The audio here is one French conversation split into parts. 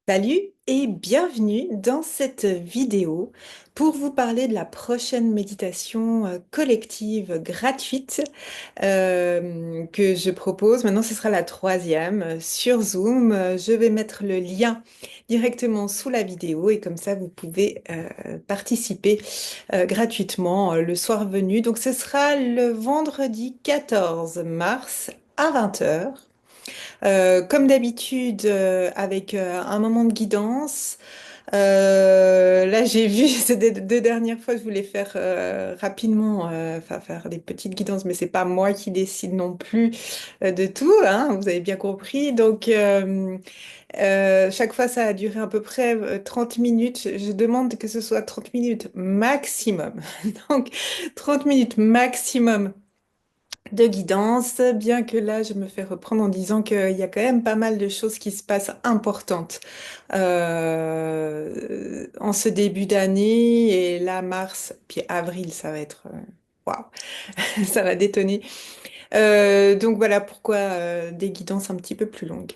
Salut et bienvenue dans cette vidéo pour vous parler de la prochaine méditation collective gratuite que je propose. Maintenant, ce sera la troisième sur Zoom. Je vais mettre le lien directement sous la vidéo et comme ça, vous pouvez participer gratuitement le soir venu. Donc, ce sera le vendredi 14 mars à 20 heures. Comme d'habitude, avec un moment de guidance. Là, j'ai vu ces deux dernières fois, je voulais faire rapidement, enfin faire des petites guidances, mais c'est pas moi qui décide non plus de tout, hein, vous avez bien compris. Donc, chaque fois, ça a duré à peu près 30 minutes. Je demande que ce soit 30 minutes maximum. Donc, 30 minutes maximum de guidance, bien que là, je me fais reprendre en disant qu'il y a quand même pas mal de choses qui se passent importantes en ce début d'année. Et là, mars, puis avril, ça va être... waouh, ça va détonner. Donc voilà pourquoi des guidances un petit peu plus longues.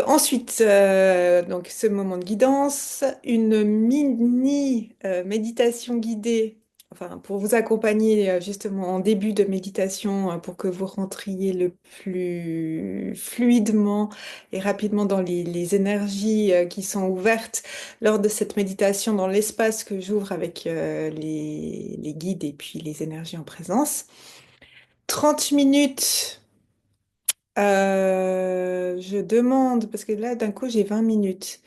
Ensuite, donc ce moment de guidance, une mini méditation guidée, enfin pour vous accompagner justement en début de méditation, pour que vous rentriez le plus fluidement et rapidement dans les énergies qui sont ouvertes lors de cette méditation, dans l'espace que j'ouvre avec les guides et puis les énergies en présence. 30 minutes. Je demande, parce que là, d'un coup, j'ai 20 minutes.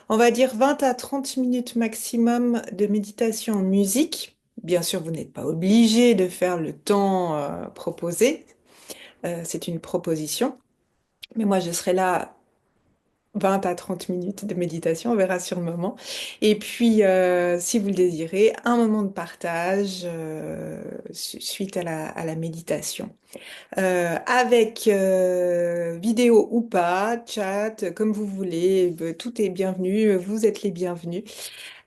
On va dire 20 à 30 minutes maximum de méditation en musique. Bien sûr, vous n'êtes pas obligé de faire le temps proposé. C'est une proposition. Mais moi, je serai là 20 à 30 minutes de méditation, on verra sur le moment. Et puis, si vous le désirez, un moment de partage suite à la méditation. Avec vidéo ou pas, chat, comme vous voulez, tout est bienvenu, vous êtes les bienvenus.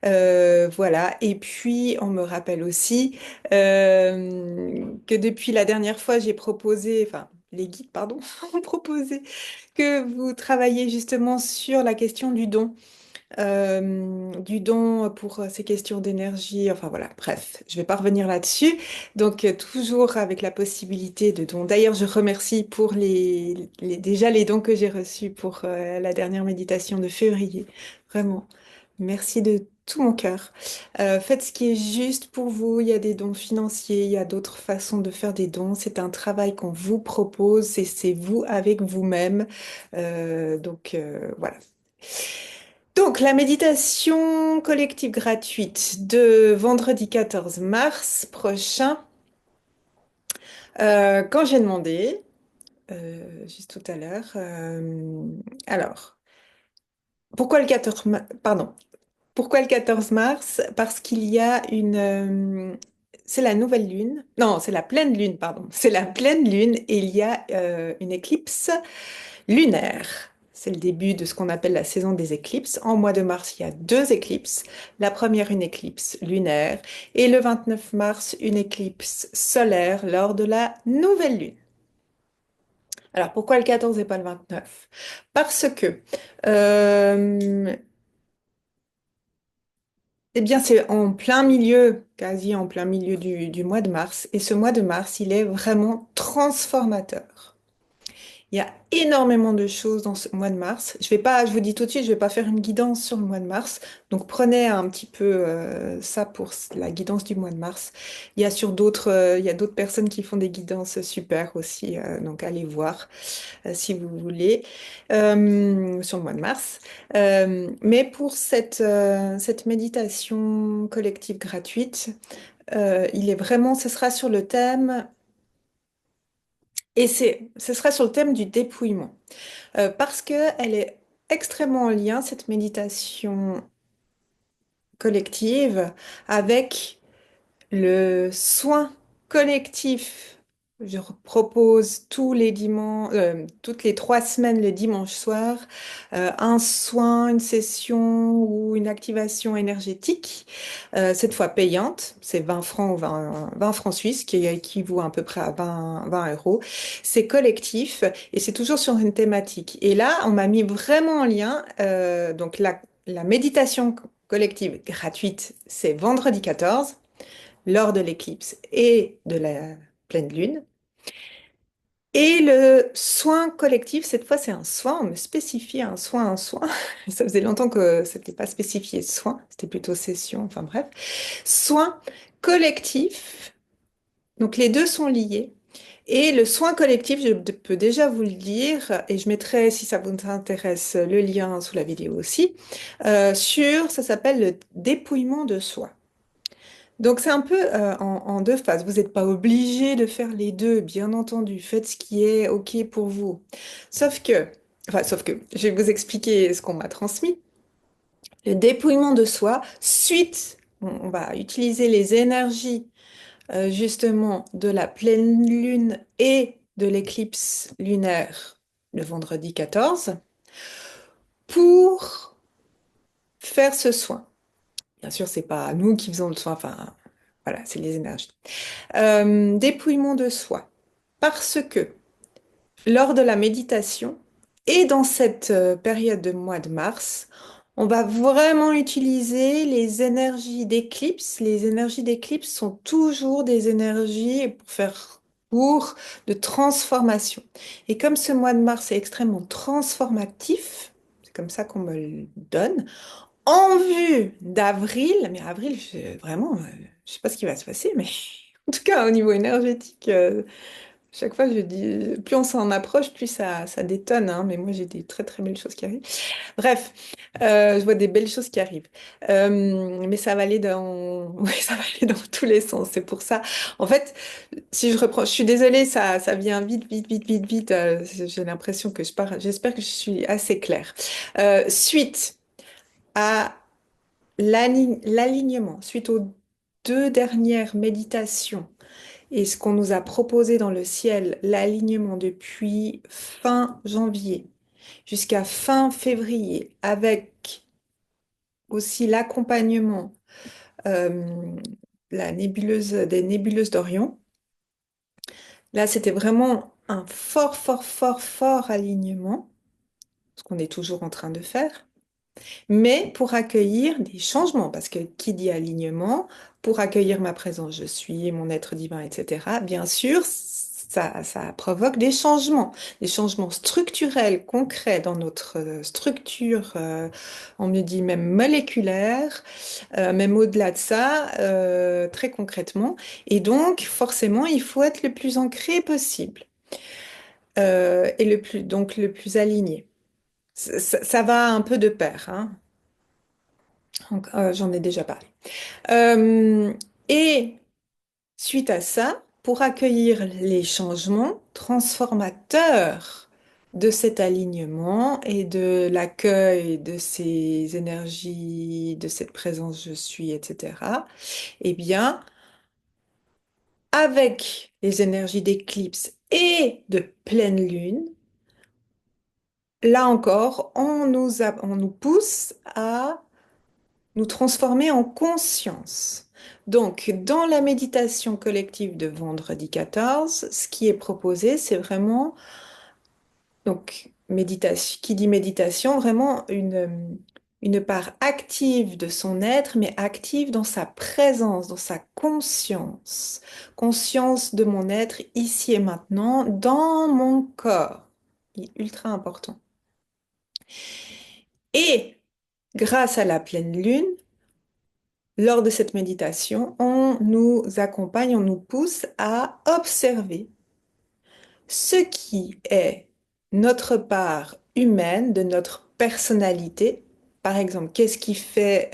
Voilà, et puis on me rappelle aussi que depuis la dernière fois, j'ai proposé, enfin, les guides, pardon, ont proposé que vous travailliez justement sur la question du don pour ces questions d'énergie. Enfin voilà, bref, je vais pas revenir là-dessus. Donc toujours avec la possibilité de dons. D'ailleurs, je remercie pour déjà les dons que j'ai reçus pour la dernière méditation de février. Vraiment, merci de tout mon cœur. Faites ce qui est juste pour vous. Il y a des dons financiers, il y a d'autres façons de faire des dons. C'est un travail qu'on vous propose et c'est vous avec vous-même. Voilà. Donc, la méditation collective gratuite de vendredi 14 mars prochain, quand j'ai demandé, juste tout à l'heure, alors, pourquoi le 14 mars, pardon, pourquoi le 14 mars? Parce qu'il y a c'est la nouvelle lune, non, c'est la pleine lune, pardon, c'est la pleine lune et il y a une éclipse lunaire. C'est le début de ce qu'on appelle la saison des éclipses. En mois de mars, il y a deux éclipses. La première, une éclipse lunaire, et le 29 mars, une éclipse solaire lors de la nouvelle lune. Alors, pourquoi le 14 et pas le 29? Parce que, euh, eh bien, c'est en plein milieu, quasi en plein milieu du mois de mars, et ce mois de mars, il est vraiment transformateur. Il y a énormément de choses dans ce mois de mars. Je vais pas, je vous dis tout de suite, je vais pas faire une guidance sur le mois de mars. Donc prenez un petit peu ça pour la guidance du mois de mars. Il y a d'autres personnes qui font des guidances super aussi. Donc allez voir si vous voulez sur le mois de mars. Mais pour cette méditation collective gratuite, il est vraiment, ce sera sur le thème. Ce sera sur le thème du dépouillement. Parce que elle est extrêmement en lien, cette méditation collective, avec le soin collectif propose tous les dimanches, toutes les 3 semaines le dimanche soir, un soin, une session ou une activation énergétique, cette fois payante. C'est 20 francs ou 20 francs suisses, qui équivaut à peu près à 20 euros. C'est collectif et c'est toujours sur une thématique. Et là, on m'a mis vraiment en lien, donc la méditation collective gratuite, c'est vendredi 14, lors de l'éclipse et de la pleine lune. Et le soin collectif, cette fois, c'est un soin. On me spécifie un soin, un soin. Ça faisait longtemps que c'était pas spécifié soin, c'était plutôt session, enfin bref. Soin collectif. Donc les deux sont liés. Et le soin collectif, je peux déjà vous le dire, et je mettrai, si ça vous intéresse, le lien sous la vidéo aussi, ça s'appelle le dépouillement de soi. Donc c'est un peu en deux phases. Vous n'êtes pas obligé de faire les deux, bien entendu. Faites ce qui est OK pour vous. Sauf que, sauf que, je vais vous expliquer ce qu'on m'a transmis. Le dépouillement de soi, suite, on va utiliser les énergies justement de la pleine lune et de l'éclipse lunaire le vendredi 14 pour faire ce soin. Bien sûr, c'est pas nous qui faisons le soin, enfin voilà, c'est les énergies. Dépouillement de soi. Parce que lors de la méditation et dans cette période de mois de mars, on va vraiment utiliser les énergies d'éclipse. Les énergies d'éclipse sont toujours des énergies, pour faire court, de transformation. Et comme ce mois de mars est extrêmement transformatif, c'est comme ça qu'on me le donne, en vue d'avril, mais avril, vraiment, je sais pas ce qui va se passer, mais en tout cas, au niveau énergétique, chaque fois, je dis, plus on s'en approche, plus ça détonne, hein, mais moi, j'ai des très, très belles choses qui arrivent. Bref, je vois des belles choses qui arrivent. Mais ça va aller dans, oui, ça va aller dans tous les sens. C'est pour ça. En fait, si je reprends, je suis désolée, ça vient vite, vite, vite, vite, vite. J'ai l'impression que je pars, j'espère que je suis assez claire. Suite à l'alignement, suite aux 2 dernières méditations, et ce qu'on nous a proposé dans le ciel, l'alignement depuis fin janvier jusqu'à fin février, avec aussi l'accompagnement euh, des nébuleuses d'Orion. Là, c'était vraiment un fort, fort, fort, fort alignement, ce qu'on est toujours en train de faire, mais pour accueillir des changements, parce que qui dit alignement, pour accueillir ma présence, je suis, mon être divin, etc., bien sûr, ça provoque des changements structurels, concrets dans notre structure, on me dit même moléculaire, même au-delà de ça, très concrètement. Et donc, forcément, il faut être le plus ancré possible, et donc le plus aligné. Ça va un peu de pair, hein. Donc, j'en ai déjà parlé. Euh, et suite à ça, pour accueillir les changements transformateurs de cet alignement et de l'accueil de ces énergies, de cette présence je suis, etc., eh bien, avec les énergies d'éclipse et de pleine lune, là encore, on nous pousse à nous transformer en conscience. Donc, dans la méditation collective de vendredi 14, ce qui est proposé, c'est vraiment, donc, méditation, qui dit méditation, vraiment une part active de son être, mais active dans sa présence, dans sa conscience. Conscience de mon être ici et maintenant, dans mon corps. Il est ultra important. Et grâce à la pleine lune, lors de cette méditation, on nous accompagne, on nous pousse à observer ce qui est notre part humaine de notre personnalité. Par exemple, qu'est-ce qui fait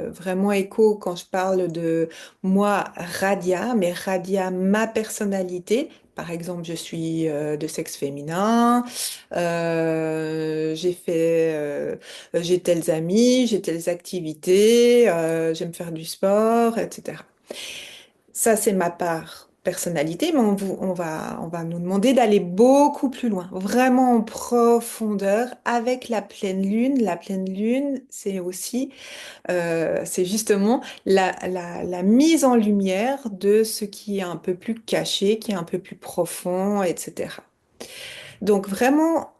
vraiment écho quand je parle de moi, Radia, mais Radia, ma personnalité. Par exemple, je suis de sexe féminin, j'ai tels amis, j'ai telles activités, j'aime faire du sport, etc. Ça, c'est ma part. personnalité, mais on va nous demander d'aller beaucoup plus loin, vraiment en profondeur avec la pleine lune. La pleine lune, c'est aussi, c'est justement la mise en lumière de ce qui est un peu plus caché, qui est un peu plus profond, etc. Donc vraiment,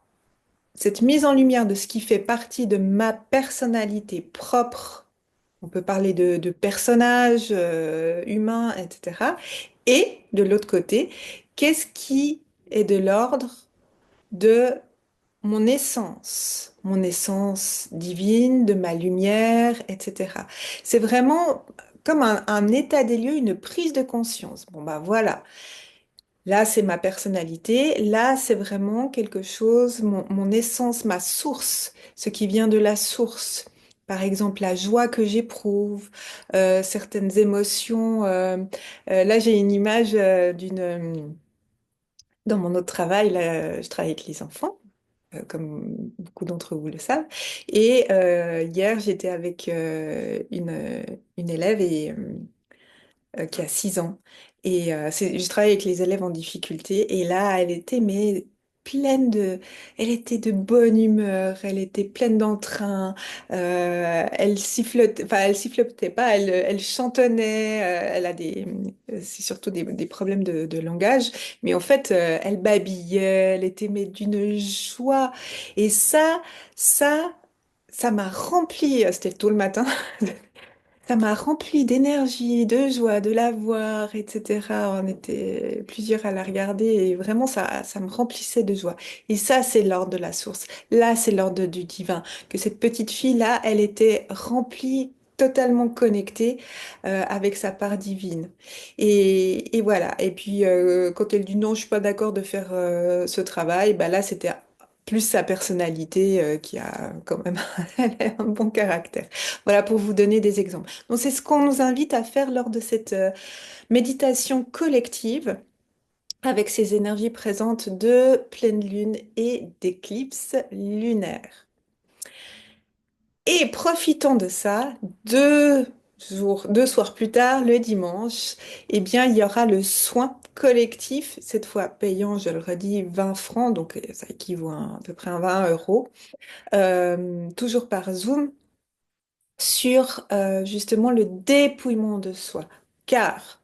cette mise en lumière de ce qui fait partie de ma personnalité propre, on peut parler de personnages humains, etc. Et de l'autre côté, qu'est-ce qui est de l'ordre de mon essence divine, de ma lumière, etc. C'est vraiment comme un état des lieux, une prise de conscience. Bon, bah voilà. Là, c'est ma personnalité. Là, c'est vraiment quelque chose, mon essence, ma source, ce qui vient de la source. Par exemple, la joie que j'éprouve, certaines émotions. Là, j'ai une image dans mon autre travail. Là, je travaille avec les enfants, comme beaucoup d'entre vous le savent. Et hier, j'étais avec une élève qui a 6 ans. Et je travaille avec les élèves en difficulté. Et là, elle était mais elle était de bonne humeur, elle était pleine d'entrain. Elle sifflotait, enfin, elle sifflotait pas, elle chantonnait. Elle a c'est surtout des problèmes de langage. Mais en fait, elle babillait, elle était mais d'une joie. Et ça, ça m'a rempli. C'était tôt le matin. Ça m'a rempli d'énergie, de joie de la voir, etc. On était plusieurs à la regarder et vraiment ça me remplissait de joie. Et ça, c'est l'ordre de la source. Là, c'est l'ordre du divin. Que cette petite fille-là, elle était remplie, totalement connectée avec sa part divine. Et voilà. Et puis, quand elle dit non, je suis pas d'accord de faire ce travail, bah là, c'était plus sa personnalité qui a quand même elle a un bon caractère. Voilà pour vous donner des exemples. Donc, c'est ce qu'on nous invite à faire lors de cette méditation collective avec ces énergies présentes de pleine lune et d'éclipse lunaire. Et profitant de ça, 2 soirs plus tard, le dimanche, eh bien, il y aura le soin collectif, cette fois payant, je le redis, 20 francs, donc ça équivaut à peu près à 20 euros, toujours par Zoom sur justement le dépouillement de soi. Car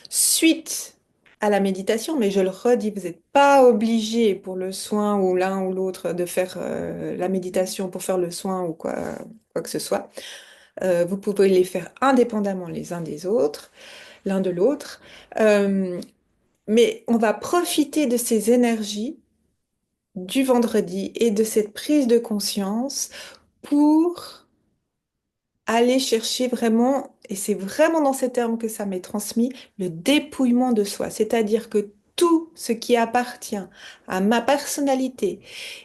suite à la méditation, mais je le redis, vous n'êtes pas obligé pour le soin ou l'un ou l'autre de faire la méditation pour faire le soin ou quoi que ce soit. Vous pouvez les faire indépendamment les uns des autres, l'un de l'autre. Euh, mais on va profiter de ces énergies du vendredi et de cette prise de conscience pour aller chercher vraiment, et c'est vraiment dans ces termes que ça m'est transmis, le dépouillement de soi. C'est-à-dire que tout ce qui appartient à ma personnalité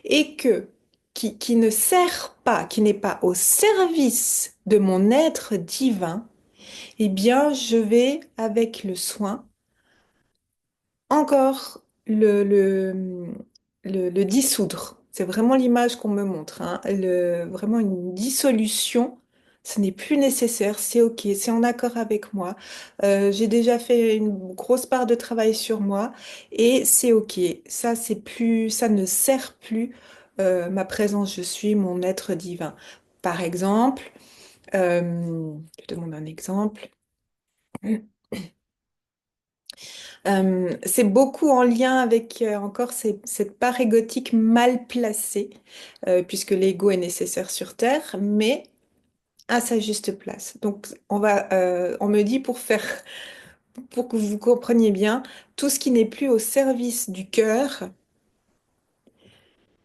et qui ne sert pas, qui n'est pas au service de mon être divin, eh bien, je vais, avec le soin, encore le dissoudre. C'est vraiment l'image qu'on me montre, hein. Vraiment une dissolution. Ce n'est plus nécessaire, c'est OK, c'est en accord avec moi. J'ai déjà fait une grosse part de travail sur moi et c'est OK. Ça ne sert plus ma présence, je suis mon être divin. Par exemple, je te demande un exemple. C'est beaucoup en lien avec encore cette part égotique mal placée, puisque l'ego est nécessaire sur Terre, mais à sa juste place. Donc, on me dit pour que vous compreniez bien, tout ce qui n'est plus au service du cœur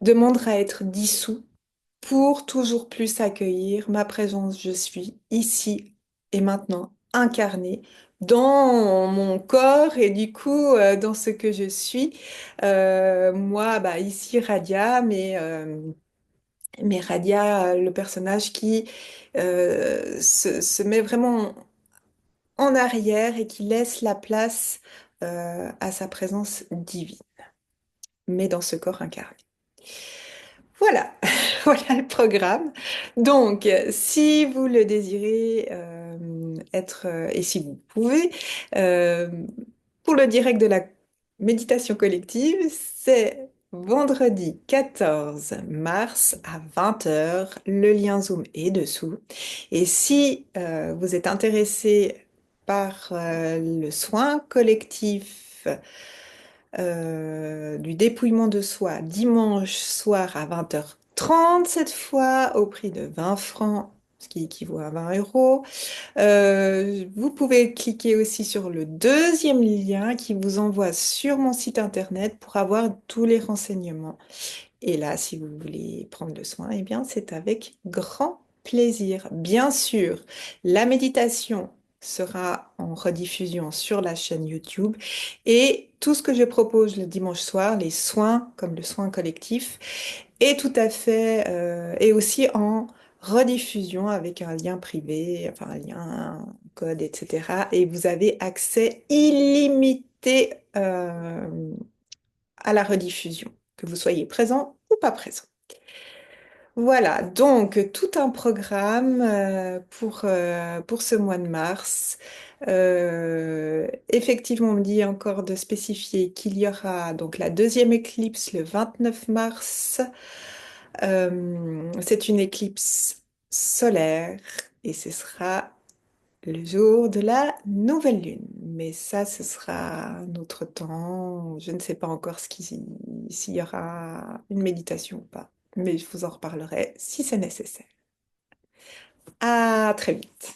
demandera à être dissous pour toujours plus accueillir ma présence. Je suis ici et maintenant incarnée dans mon corps et du coup dans ce que je suis. Moi, bah, ici Radia, mais Radia, le personnage qui se met vraiment en arrière et qui laisse la place à sa présence divine, mais dans ce corps incarné. Voilà, voilà le programme. Donc, si vous le désirez être, et si vous pouvez, euh, Pour le direct de la méditation collective, c'est vendredi 14 mars à 20 heures. Le lien Zoom est dessous. Et si vous êtes intéressé par le soin collectif du dépouillement de soi dimanche soir à 20h30 cette fois, au prix de 20 francs, ce qui équivaut à 20 euros. Vous pouvez cliquer aussi sur le deuxième lien qui vous envoie sur mon site internet pour avoir tous les renseignements. Et là, si vous voulez prendre le soin, eh bien, c'est avec grand plaisir. Bien sûr, la méditation sera en rediffusion sur la chaîne YouTube et tout ce que je propose le dimanche soir, les soins comme le soin collectif, est tout à fait et aussi en rediffusion avec un lien privé, enfin un lien, un code, etc. Et vous avez accès illimité à la rediffusion, que vous soyez présent ou pas présent. Voilà, donc tout un programme pour ce mois de mars. Effectivement, on me dit encore de spécifier qu'il y aura donc la deuxième éclipse le 29 mars. C'est une éclipse solaire et ce sera le jour de la nouvelle lune. Mais ça, ce sera un autre temps. Je ne sais pas encore s'il y aura une méditation ou pas. Mais je vous en reparlerai si c'est nécessaire. À très vite.